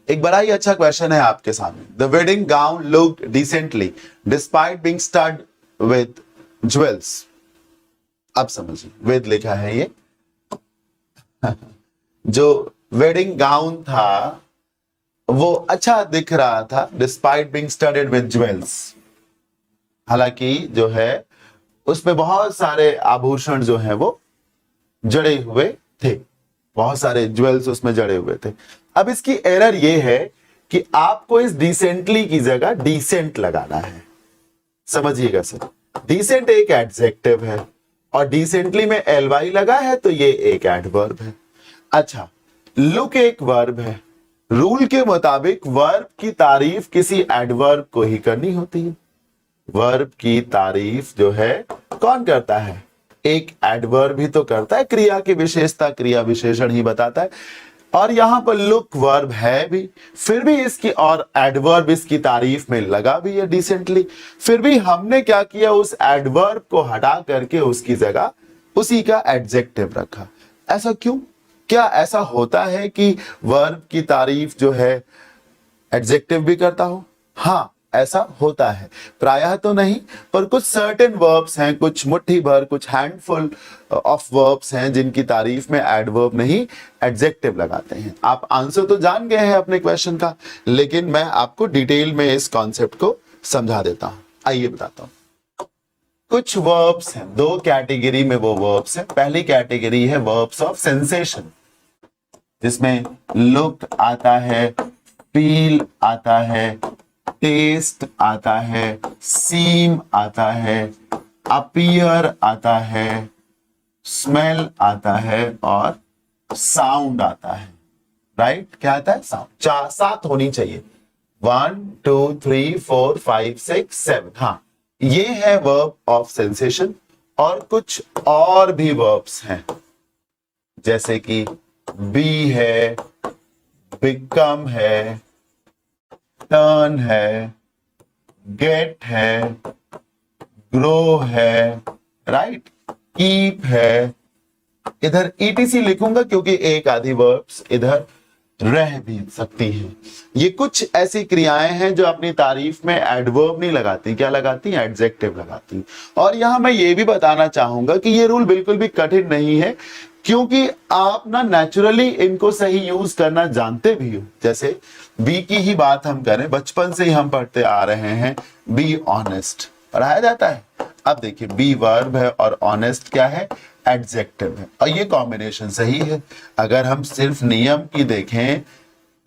एक बड़ा ही अच्छा क्वेश्चन है आपके सामने। The wedding gown looked decently despite being stud with jewels. अब समझिए, विद लिखा है ये जो वेडिंग गाउन था वो अच्छा दिख रहा था despite being studded with jewels. हालांकि जो है उसमें बहुत सारे आभूषण जो है वो जड़े हुए थे, बहुत सारे ज्वेल्स उसमें जड़े हुए थे। अब इसकी एरर ये है कि आपको इस डिसेंटली की जगह डिसेंट लगाना है। समझिएगा सर, डिसेंट एक एडजेक्टिव है और डिसेंटली में एलवाई लगा है तो ये एक एडवर्ब है। अच्छा, लुक एक वर्ब है। रूल के मुताबिक वर्ब की तारीफ किसी एडवर्ब को ही करनी होती है। वर्ब की तारीफ जो है कौन करता है? एक एडवर्ब ही तो करता है। क्रिया की विशेषता क्रिया विशेषण ही बताता है। और यहां पर लुक वर्ब है भी, फिर भी इसकी और एडवर्ब इसकी तारीफ में लगा भी है डिसेंटली। फिर भी हमने क्या किया, उस एडवर्ब को हटा करके उसकी जगह उसी का एडजेक्टिव रखा। ऐसा क्यों? क्या ऐसा होता है कि वर्ब की तारीफ जो है एडजेक्टिव भी करता हो? हाँ, ऐसा होता है। प्रायः तो नहीं, पर कुछ सर्टेन वर्ब्स हैं, कुछ मुट्ठी भर, कुछ हैंडफुल ऑफ वर्ब्स हैं जिनकी तारीफ में एडवर्ब नहीं एडजेक्टिव लगाते हैं। आप आंसर तो जान गए हैं अपने क्वेश्चन का, लेकिन मैं आपको डिटेल में इस कॉन्सेप्ट को समझा देता हूं। आइए बताता हूं। कुछ वर्ब्स हैं, दो कैटेगरी में वो वर्ब्स हैं। पहली कैटेगरी है वर्ब्स ऑफ सेंसेशन, जिसमें लुक आता है, फील आता है, टेस्ट आता है, सीम आता है, अपीयर आता है, स्मेल आता है और साउंड आता है। राइट? क्या आता है? साउंड। 7 होनी चाहिए। 1 2 3 4 5 6 7। हाँ, ये है वर्ब ऑफ सेंसेशन। और कुछ और भी वर्ब्स हैं, जैसे कि बी है, बिकम है, टर्न है, गेट है, ग्रो है, राइट, कीप है। इधर ईटीसी लिखूंगा क्योंकि एक आधी वर्ब्स इधर रह भी सकती है। ये कुछ ऐसी क्रियाएं हैं जो अपनी तारीफ में एडवर्ब नहीं लगाती। क्या लगाती? एडजेक्टिव लगाती। और यहां मैं ये भी बताना चाहूंगा कि ये रूल बिल्कुल भी कठिन नहीं है, क्योंकि आप ना नेचुरली इनको सही यूज करना जानते भी हो। जैसे बी की ही बात हम करें, बचपन से ही हम पढ़ते आ रहे हैं, बी ऑनेस्ट पढ़ाया जाता है। अब देखिए, बी वर्ब है और ऑनेस्ट क्या है? एडजेक्टिव है। और ये कॉम्बिनेशन सही है। अगर हम सिर्फ नियम की देखें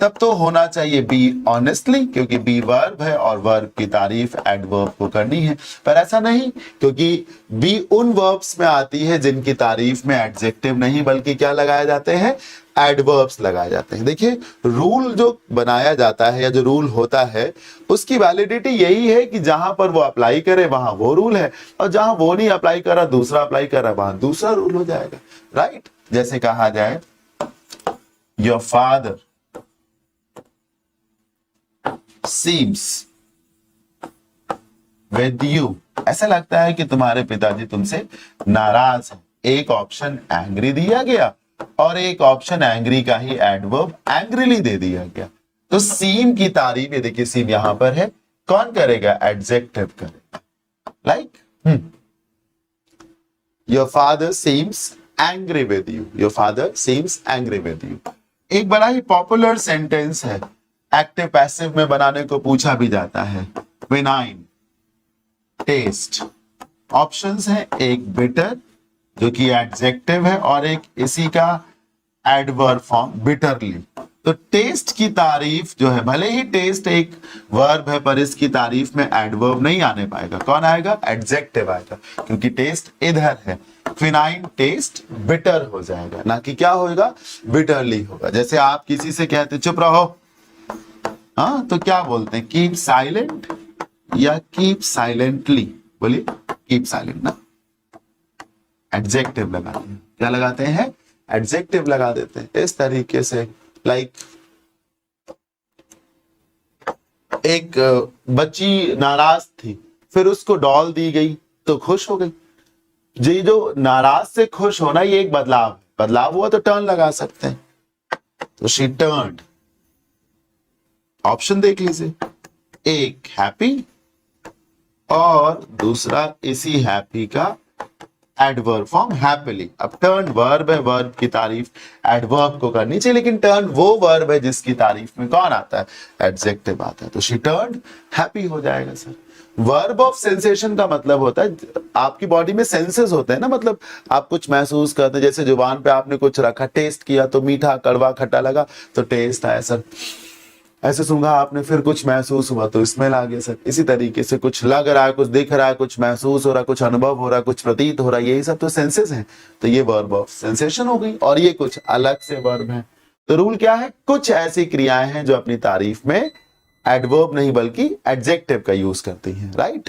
तब तो होना चाहिए बी ऑनेस्टली, क्योंकि बी वर्ब है और वर्ब की तारीफ एडवर्ब को करनी है। पर ऐसा नहीं, क्योंकि बी उन वर्ब्स में आती है जिनकी तारीफ में एडजेक्टिव नहीं बल्कि क्या लगाए जाते हैं? एडवर्ब्स लगाए जाते हैं। देखिए, रूल जो बनाया जाता है या जो रूल होता है उसकी वैलिडिटी यही है कि जहां पर वो अप्लाई करे वहां वो रूल है, और जहां वो नहीं अप्लाई कर रहा, दूसरा अप्लाई कर रहा, वहां दूसरा रूल हो जाएगा। राइट? जैसे कहा जाए, your father seems with you। ऐसा लगता है कि तुम्हारे पिताजी तुमसे नाराज हैं। एक ऑप्शन एंग्री दिया गया और एक ऑप्शन एंग्री का ही एडवर्ब एंग्रीली दे दिया गया। तो सीम की तारीफ, ये देखिए सीम यहां पर है, कौन करेगा? एडजेक्टिव करेगा। Like your father seems angry with you. Your father seems angry with you एक बड़ा ही पॉपुलर सेंटेंस है। एक्टिव पैसिव में बनाने को पूछा भी जाता है। विनाइन, टेस्ट। ऑप्शंस हैं, एक बिटर जो कि एडजेक्टिव है और एक इसी का एडवर्ब फॉर्म बिटरली। तो टेस्ट की तारीफ जो है, भले ही टेस्ट एक वर्ब है पर इसकी तारीफ में एडवर्ब नहीं आने पाएगा। कौन आएगा? एडजेक्टिव आएगा, क्योंकि टेस्ट इधर है। फिनाइन टेस्ट बिटर हो जाएगा, ना कि क्या होगा? बिटरली होगा। जैसे आप किसी से कहते चुप रहो, हाँ, तो क्या बोलते हैं? कीप साइलेंट या कीप साइलेंटली? बोलिए, कीप साइलेंट ना। एडजेक्टिव लगाते हैं। क्या लगाते हैं? एडजेक्टिव लगा देते हैं। इस तरीके से लाइक एक बच्ची नाराज थी, फिर उसको डॉल दी गई तो खुश हो गई। जी, जो नाराज से खुश होना ये एक बदलाव है। बदलाव हुआ तो टर्न लगा सकते हैं। तो शी टर्न्ड, ऑप्शन देख लीजिए, एक हैप्पी और दूसरा इसी हैप्पी का एडवर्ब फॉर्म हैप्पीली। अब टर्न वर्ब है, वर्ब की तारीफ एडवर्ब को करनी चाहिए, लेकिन टर्न वो वर्ब है जिसकी तारीफ में कौन आता है, एडजेक्टिव आता है, तो शी टर्न्ड हैप्पी हो जाएगा सर। वर्ब ऑफ सेंसेशन का मतलब होता है आपकी बॉडी में सेंसेस होते हैं ना, मतलब आप कुछ महसूस करते हैं, जैसे जुबान पे आपने कुछ रखा, टेस्ट किया तो मीठा कड़वा खट्टा लगा तो टेस्ट आया सर, ऐसे सूंघा आपने फिर कुछ महसूस हुआ तो स्मेल आ गया सर। इसी तरीके से कुछ लग रहा है, कुछ दिख रहा है, कुछ महसूस हो रहा है, कुछ अनुभव हो रहा है, कुछ प्रतीत हो रहा है, यही सब तो सेंसेस हैं, तो ये वर्ब ऑफ सेंसेशन हो गई, और ये कुछ अलग से वर्ब है। तो रूल क्या है, कुछ ऐसी क्रियाएं हैं जो अपनी तारीफ में एडवर्ब नहीं बल्कि एडजेक्टिव का यूज करती हैं, राइट।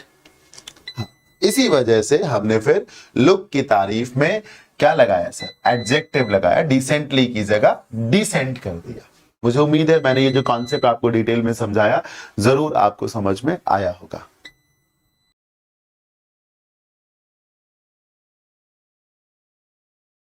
हाँ, इसी वजह से हमने फिर लुक की तारीफ में क्या लगाया सर, एडजेक्टिव लगाया, डिसेंटली की जगह डिसेंट कर दिया। मुझे उम्मीद है मैंने ये जो कॉन्सेप्ट आपको डिटेल में समझाया जरूर आपको समझ में आया होगा।